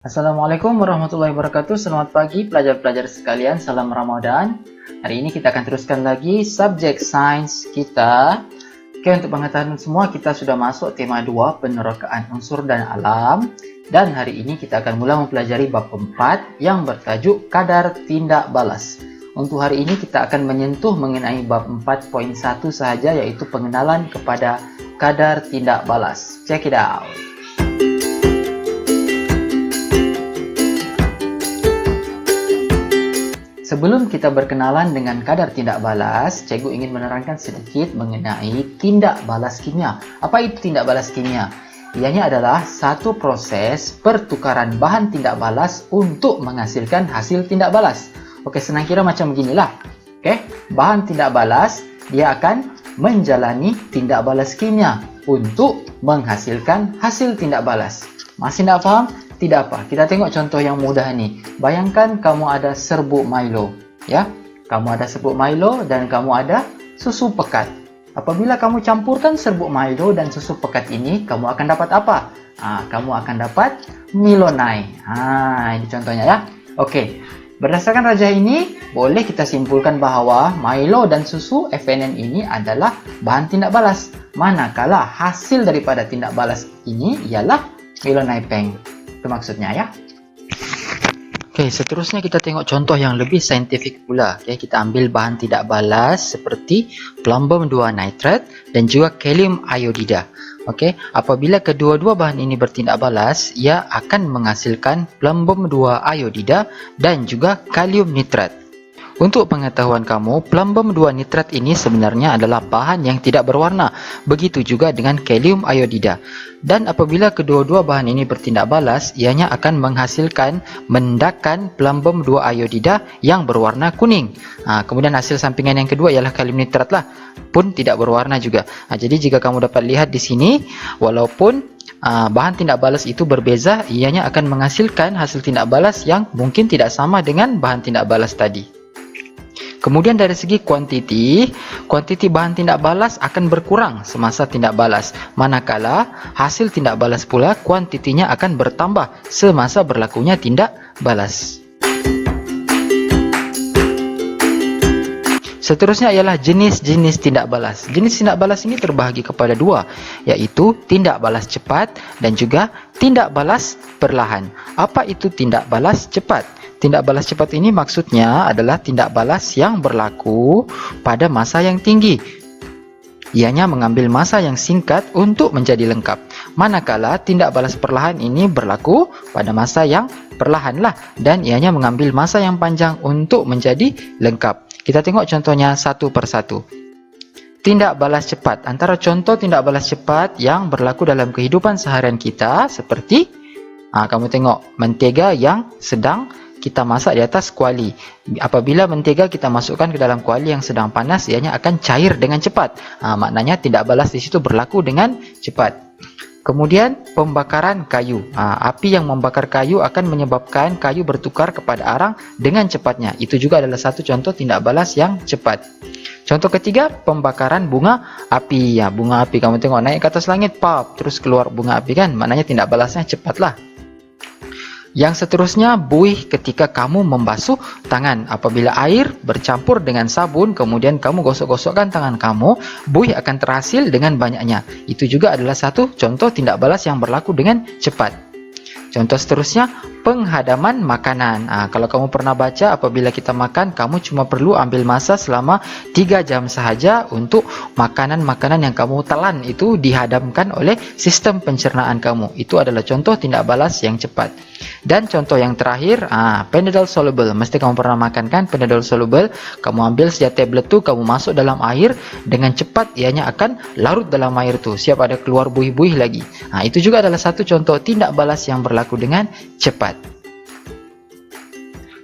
Assalamualaikum warahmatullahi wabarakatuh. Selamat pagi pelajar-pelajar sekalian. Salam Ramadan. Hari ini kita akan teruskan lagi subjek sains kita. Oke, untuk pengetahuan semua kita sudah masuk tema 2 penerokaan unsur dan alam. Dan hari ini kita akan mulai mempelajari bab 4 yang bertajuk kadar tindak balas. Untuk hari ini kita akan menyentuh mengenai bab 4.1 sahaja, yaitu pengenalan kepada kadar tindak balas. Check it out. Sebelum kita berkenalan dengan kadar tindak balas, cikgu ingin menerangkan sedikit mengenai tindak balas kimia. Apa itu tindak balas kimia? Ianya adalah satu proses pertukaran bahan tindak balas untuk menghasilkan hasil tindak balas. Oke, senang kira macam beginilah. Oke, bahan tindak balas dia akan menjalani tindak balas kimia untuk menghasilkan hasil tindak balas. Masih tidak faham? Tidak apa, kita tengok contoh yang mudah ni. Bayangkan kamu ada serbuk Milo, ya. Kamu ada serbuk Milo dan kamu ada susu pekat. Apabila kamu campurkan serbuk Milo dan susu pekat ini, kamu akan dapat apa? Kamu akan dapat Milonai. Ini contohnya ya. Oke, berdasarkan rajah ini, boleh kita simpulkan bahawa Milo dan susu FNN ini adalah bahan tindak balas. Manakala hasil daripada tindak balas ini ialah Milonai Peng. Itu maksudnya ya. Oke, seterusnya kita tengok contoh yang lebih saintifik pula. Oke, kita ambil bahan tidak balas seperti plumbum 2 nitrat dan juga kalium iodida. Oke, apabila kedua-dua bahan ini bertindak balas, ia akan menghasilkan plumbum 2 iodida dan juga kalium nitrat. Untuk pengetahuan kamu, plumbum 2 nitrat ini sebenarnya adalah bahan yang tidak berwarna. Begitu juga dengan kalium iodida. Dan apabila kedua-dua bahan ini bertindak balas, ianya akan menghasilkan mendakan plumbum 2 iodida yang berwarna kuning. Kemudian hasil sampingan yang kedua ialah kalium nitrat lah, pun tidak berwarna juga. Jadi jika kamu dapat lihat di sini, walaupun bahan tindak balas itu berbeza, ianya akan menghasilkan hasil tindak balas yang mungkin tidak sama dengan bahan tindak balas tadi. Kemudian dari segi kuantiti bahan tindak balas akan berkurang semasa tindak balas. Manakala hasil tindak balas pula kuantitinya akan bertambah semasa berlakunya tindak balas. Seterusnya ialah jenis-jenis tindak balas. Jenis tindak balas ini terbahagi kepada dua, yaitu tindak balas cepat dan juga tindak balas perlahan. Apa itu tindak balas cepat? Tindak balas cepat ini maksudnya adalah tindak balas yang berlaku pada masa yang tinggi. Ianya mengambil masa yang singkat untuk menjadi lengkap. Manakala tindak balas perlahan ini berlaku pada masa yang perlahan lah, dan ianya mengambil masa yang panjang untuk menjadi lengkap. Kita tengok contohnya satu persatu. Tindak balas cepat. Antara contoh tindak balas cepat yang berlaku dalam kehidupan seharian kita seperti kamu tengok mentega yang sedang kita masak di atas kuali. Apabila mentega kita masukkan ke dalam kuali yang sedang panas, ianya akan cair dengan cepat. Maknanya tindak balas di situ berlaku dengan cepat. Kemudian pembakaran kayu. Api yang membakar kayu akan menyebabkan kayu bertukar kepada arang dengan cepatnya. Itu juga adalah satu contoh tindak balas yang cepat. Contoh ketiga, pembakaran bunga api. Bunga api kamu tengok naik ke atas langit, pop, terus keluar bunga api kan. Maknanya tindak balasnya cepatlah. Yang seterusnya, buih ketika kamu membasuh tangan. Apabila air bercampur dengan sabun, kemudian kamu gosok-gosokkan tangan kamu, buih akan terhasil dengan banyaknya. Itu juga adalah satu contoh tindak balas yang berlaku dengan cepat. Contoh seterusnya, penghadaman makanan. Kalau kamu pernah baca, apabila kita makan, kamu cuma perlu ambil masa selama 3 jam sahaja untuk makanan-makanan yang kamu telan itu dihadamkan oleh sistem pencernaan kamu. Itu adalah contoh tindak balas yang cepat. Dan contoh yang terakhir, Panadol soluble. Mesti kamu pernah makan kan Panadol soluble. Kamu ambil setiap tablet tu, kamu masuk dalam air, dengan cepat ianya akan larut dalam air tu. Siap ada keluar buih-buih lagi. Itu juga adalah satu contoh tindak balas yang berlaku dengan cepat.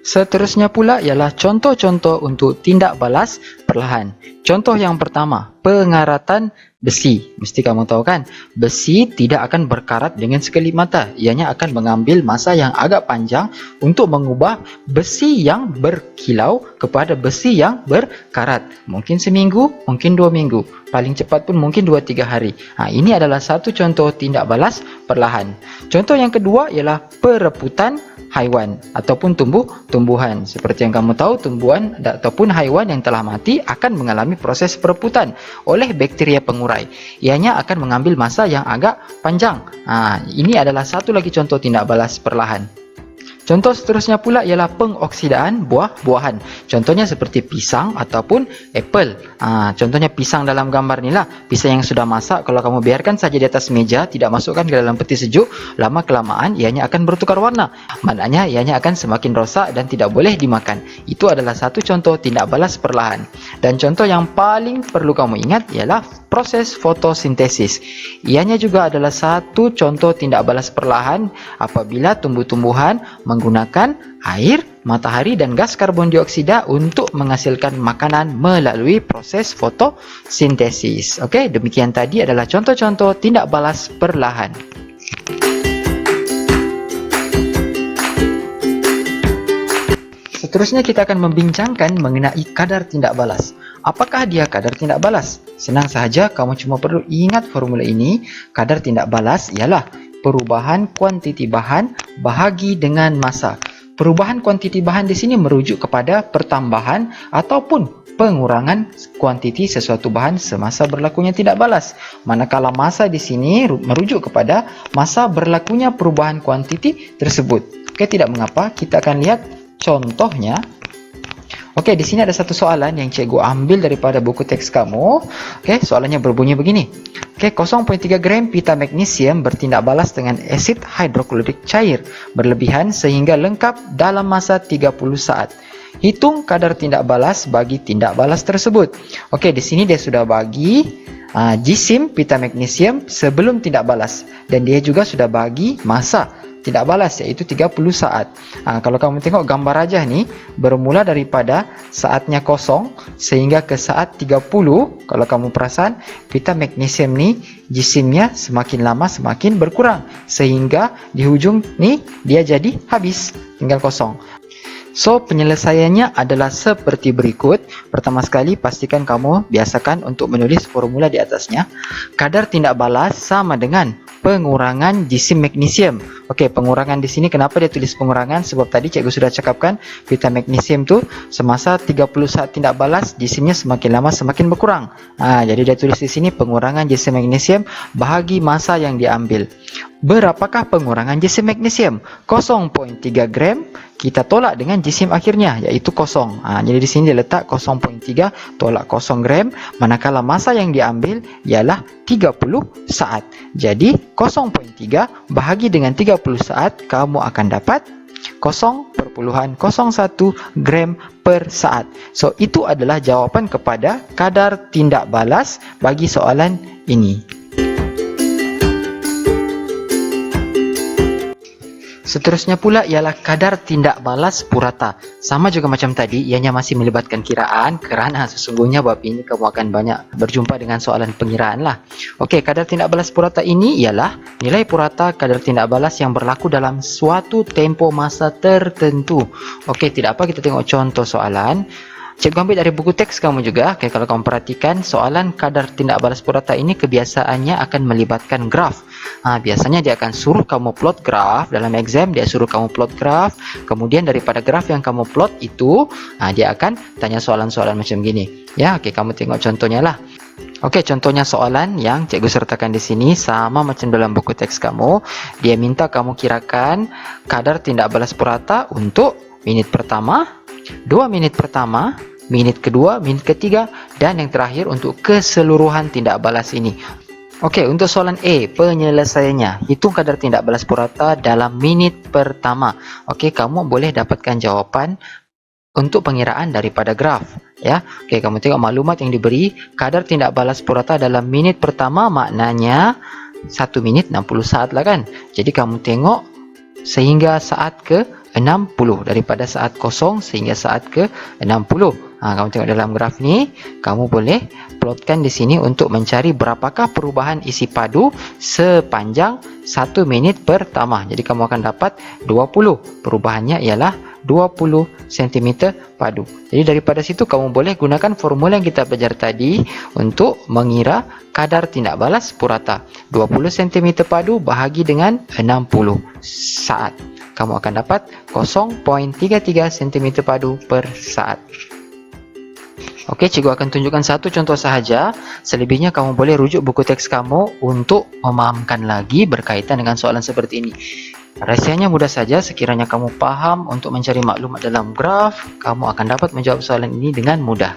Seterusnya pula ialah contoh-contoh untuk tindak balas perlahan. Contoh yang pertama, pengaratan besi. Mesti kamu tahu kan, besi tidak akan berkarat dengan sekelip mata. Ianya akan mengambil masa yang agak panjang untuk mengubah besi yang berkilau kepada besi yang berkarat. Mungkin seminggu, mungkin 2 minggu. Paling cepat pun mungkin 2-3 hari. Ini adalah satu contoh tindak balas perlahan. Contoh yang kedua ialah perebutan haiwan ataupun tumbuhan. Seperti yang kamu tahu, tumbuhan ataupun haiwan yang telah mati akan mengalami proses perebutan oleh bakteria pengurai. Ianya akan mengambil masa yang agak panjang. Ini adalah satu lagi contoh tindak balas perlahan. Contoh seterusnya pula ialah pengoksidaan buah-buahan. Contohnya seperti pisang ataupun apple. Contohnya pisang dalam gambar ni lah. Pisang yang sudah masak, kalau kamu biarkan saja di atas meja, tidak masukkan ke dalam peti sejuk, lama kelamaan ianya akan bertukar warna. Maknanya ianya akan semakin rosak dan tidak boleh dimakan. Itu adalah satu contoh tindak balas perlahan. Dan contoh yang paling perlu kamu ingat ialah proses fotosintesis. Ianya juga adalah satu contoh tindak balas perlahan apabila tumbuh-tumbuhan menggunakan air, matahari dan gas karbon dioksida untuk menghasilkan makanan melalui proses fotosintesis. Okey, demikian tadi adalah contoh-contoh tindak balas perlahan. Seterusnya kita akan membincangkan mengenai kadar tindak balas. Apakah dia kadar tindak balas? Senang sahaja, kamu cuma perlu ingat formula ini. Kadar tindak balas ialah perubahan kuantiti bahan bahagi dengan massa. Perubahan kuantiti bahan di sini merujuk kepada pertambahan ataupun pengurangan kuantiti sesuatu bahan semasa berlakunya tindak balas. Manakala massa di sini merujuk kepada masa berlakunya perubahan kuantiti tersebut. Okey, tidak mengapa, kita akan lihat contohnya. Okey, di sini ada satu soalan yang cikgu ambil daripada buku teks kamu. Okey, soalannya berbunyi begini. Okey, 0.3 gram pita magnesium bertindak balas dengan asid hidroklorik cair berlebihan sehingga lengkap dalam masa 30 saat. Hitung kadar tindak balas bagi tindak balas tersebut. Okey, di sini dia sudah bagi jisim pita magnesium sebelum tindak balas dan dia juga sudah bagi masa tindak balas iaitu 30 saat. Kalau kamu tengok gambar rajah ni, bermula daripada saatnya kosong sehingga ke saat 30. Kalau kamu perasan, pita magnesium ni jisimnya semakin lama semakin berkurang sehingga di hujung ni dia jadi habis, tinggal kosong. So, penyelesaiannya adalah seperti berikut. Pertama sekali, pastikan kamu biasakan untuk menulis formula di atasnya. Kadar tindak balas sama dengan pengurangan jisim magnesium. Okey, pengurangan di sini kenapa dia tulis pengurangan? Sebab tadi cikgu sudah cakapkan, pita magnesium tu semasa 30 saat tindak balas, jisimnya semakin lama semakin berkurang. Jadi dia tulis di sini pengurangan jisim magnesium bahagi masa yang diambil. Berapakah pengurangan jisim magnesium? 0.3 gram. Kita tolak dengan jisim akhirnya iaitu kosong. Jadi di sini dia letak 0.3 tolak 0 gram, manakala masa yang diambil ialah 30 saat. Jadi 0.3 bahagi dengan 30 saat, kamu akan dapat 0.01 gram per saat. So, itu adalah jawapan kepada kadar tindak balas bagi soalan ini. Seterusnya pula ialah kadar tindak balas purata. Sama juga macam tadi, ianya masih melibatkan kiraan kerana sesungguhnya bab ini kamu akan banyak berjumpa dengan soalan pengiraan lah. Okey, kadar tindak balas purata ini ialah nilai purata kadar tindak balas yang berlaku dalam suatu tempoh masa tertentu. Okey, tidak apa, kita tengok contoh soalan. Cikgu ambil dari buku teks kamu juga. Okay, kalau kamu perhatikan, soalan kadar tindak balas purata ini kebiasaannya akan melibatkan graf. Biasanya dia akan suruh kamu plot graf. Dalam exam, dia suruh kamu plot graf. Kemudian daripada graf yang kamu plot itu, dia akan tanya soalan-soalan macam gini. Ya, okay, kamu tengok contohnya lah. Okey, contohnya soalan yang cikgu sertakan di sini sama macam dalam buku teks kamu. Dia minta kamu kirakan kadar tindak balas purata untuk minit pertama, 2 minit pertama, minit kedua, minit ketiga, dan yang terakhir untuk keseluruhan tindak balas ini. Okey, untuk soalan A, penyelesaiannya. Hitung kadar tindak balas purata dalam minit pertama. Okey, kamu boleh dapatkan jawapan untuk pengiraan daripada graf. Ya, okey, kamu tengok maklumat yang diberi. Kadar tindak balas purata dalam minit pertama maknanya 1 minit 60 saat lah kan. Jadi kamu tengok sehingga saat ke 60, daripada saat kosong sehingga saat ke 60. Kamu tengok dalam graf ni, kamu boleh plotkan di sini untuk mencari berapakah perubahan isi padu sepanjang 1 minit pertama. Jadi kamu akan dapat 20. Perubahannya ialah 20 cm padu. Jadi daripada situ kamu boleh gunakan formula yang kita belajar tadi untuk mengira kadar tindak balas purata. 20 cm padu bahagi dengan 60 saat. Kamu akan dapat 0.33 cm padu per saat. Oke, cikgu akan tunjukkan satu contoh sahaja. Selebihnya kamu boleh rujuk buku teks kamu untuk memahamkan lagi berkaitan dengan soalan seperti ini. Rahsianya mudah saja, sekiranya kamu paham untuk mencari maklumat dalam graf, kamu akan dapat menjawab soalan ini dengan mudah.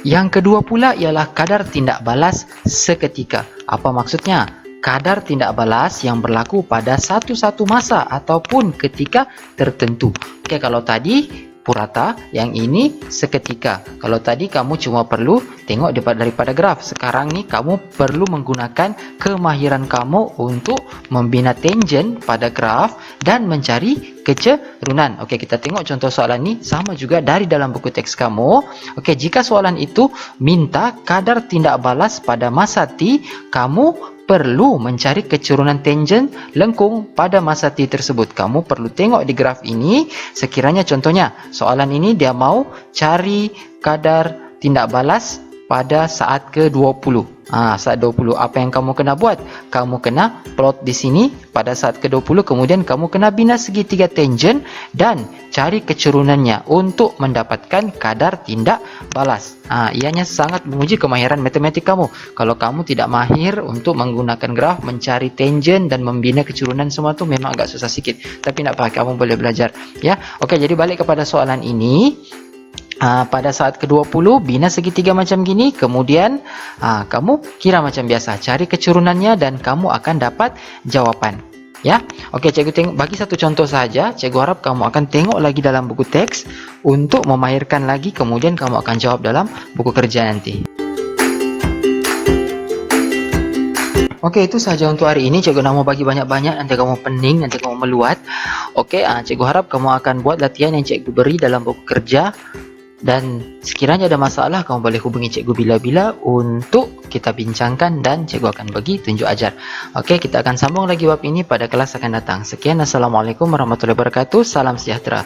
Yang kedua pula ialah kadar tindak balas seketika. Apa maksudnya? Kadar tindak balas yang berlaku pada satu-satu masa ataupun ketika tertentu. Oke, kalau tadi purata, yang ini seketika. Kalau tadi kamu cuma perlu tengok daripada graf. Sekarang ni kamu perlu menggunakan kemahiran kamu untuk membina tangent pada graf dan mencari kecerunan. Okey, kita tengok contoh soalan ni sama juga dari dalam buku teks kamu. Okey, jika soalan itu minta kadar tindak balas pada masa T, kamu perlu mencari kecerunan tangent lengkung pada masa T tersebut. Kamu perlu tengok di graf ini. Sekiranya contohnya soalan ini dia mau cari kadar tindak balas pada saat ke-20. Saat 20. Apa yang kamu kena buat? Kamu kena plot di sini pada saat ke-20. Kemudian kamu kena bina segitiga tangent dan cari kecurunannya untuk mendapatkan kadar tindak balas. Ianya sangat menguji kemahiran matematik kamu. Kalau kamu tidak mahir untuk menggunakan graf, mencari tangent dan membina kecurunan semua tu memang agak susah sikit. Tapi tak apa, kamu boleh belajar. Ya, okey. Jadi balik kepada soalan ini. Pada saat ke-20 bina segitiga macam gini, kemudian kamu kira macam biasa, cari kecurunannya dan kamu akan dapat jawapan. Ya, okey, cikgu tengok bagi satu contoh saja. Cikgu harap kamu akan tengok lagi dalam buku teks untuk memahirkan lagi, kemudian kamu akan jawab dalam buku kerja nanti. Okey, itu sahaja untuk hari ini. Cikgu nak mau bagi banyak-banyak, nanti kamu pening, nanti kamu meluat. Okey, cikgu harap kamu akan buat latihan yang cikgu beri dalam buku kerja. Dan sekiranya ada masalah, kamu boleh hubungi cikgu bila-bila untuk kita bincangkan dan cikgu akan bagi tunjuk ajar. Okey, kita akan sambung lagi bab ini pada kelas akan datang. Sekian, Assalamualaikum warahmatullahi wabarakatuh. Salam sejahtera.